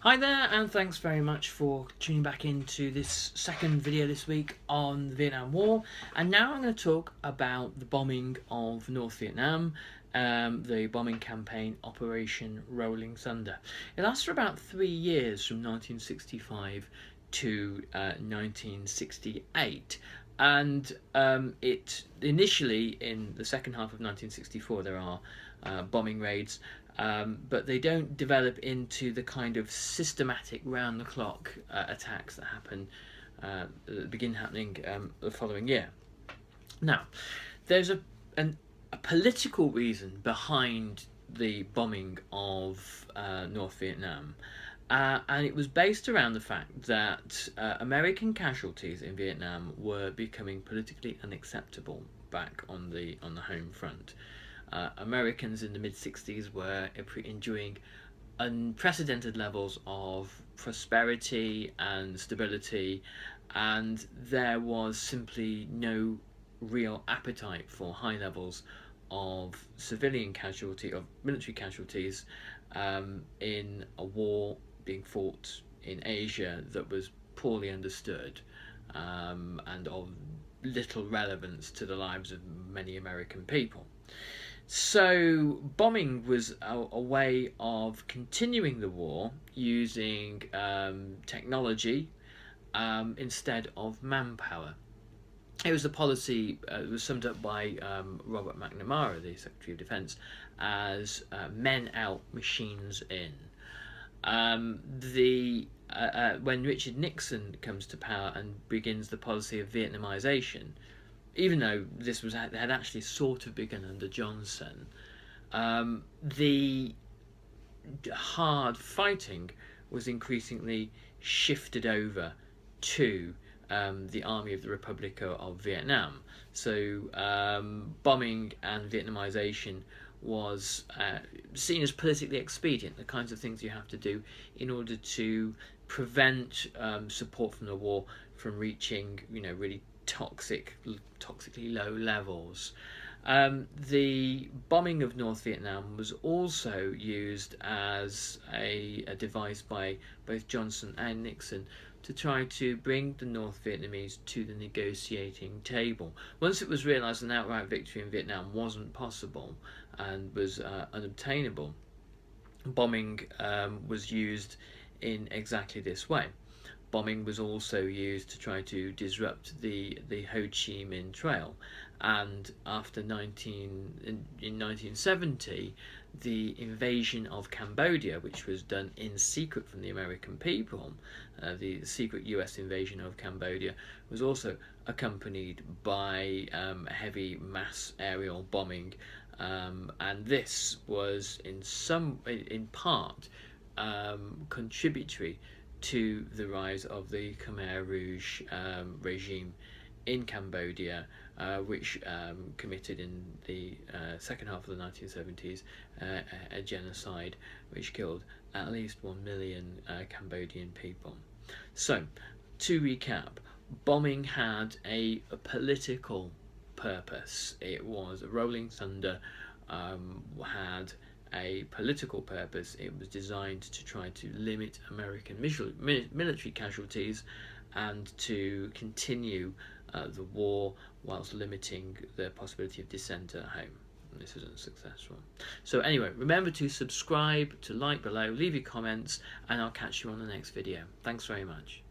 Hi there, and thanks very much for tuning back into this second video this week on the Vietnam War. And now I'm going to talk about the bombing of North Vietnam, the bombing campaign Operation Rolling Thunder. It lasts for about 3 years, from 1965 to 1968. And it initially, in the second half of 1964, there are bombing raids, but they don't develop into the kind of systematic round-the-clock attacks that begin happening the following year. Now, there's a political reason behind the bombing of North Vietnam. And it was based around the fact that American casualties in Vietnam were becoming politically unacceptable back on the home front. Americans in the mid-60s were enjoying unprecedented levels of prosperity and stability, and there was simply no real appetite for high levels of civilian casualty, of military casualties, in a war being fought in Asia that was poorly understood, and of little relevance to the lives of many American people. So bombing was a way of continuing the war using technology instead of manpower. It was the policy it was summed up by Robert McNamara, the Secretary of Defence, as men out, machines in. When Richard Nixon comes to power and begins the policy of Vietnamisation, even though this had actually sort of begun under Johnson, the hard fighting was increasingly shifted over to the Army of the Republic of Vietnam. So bombing and Vietnamisation was seen as politically expedient, the kinds of things you have to do in order to prevent support from the war from reaching, really toxically low levels. The bombing of North Vietnam was also used as a device by both Johnson and Nixon to try to bring the North Vietnamese to the negotiating table. Once it was realised an outright victory in Vietnam wasn't possible and was unobtainable, bombing was used in exactly this way. Bombing was also used to try to disrupt the Ho Chi Minh Trail, and after in 1970, the invasion of Cambodia, which was done in secret from the American people, the secret US invasion of Cambodia, was also accompanied by heavy mass aerial bombing, and this was in part contributory to the rise of the Khmer Rouge regime in Cambodia, which committed in the second half of the 1970s a genocide which killed at least 1 million Cambodian people. So, to recap, bombing had a political purpose. It was Rolling Thunder, had a political purpose. It was designed to try to limit American military casualties and to continue the war whilst limiting the possibility of dissent at home. And this was unsuccessful. So anyway, remember to subscribe, to like below, leave your comments, and I'll catch you on the next video. Thanks very much.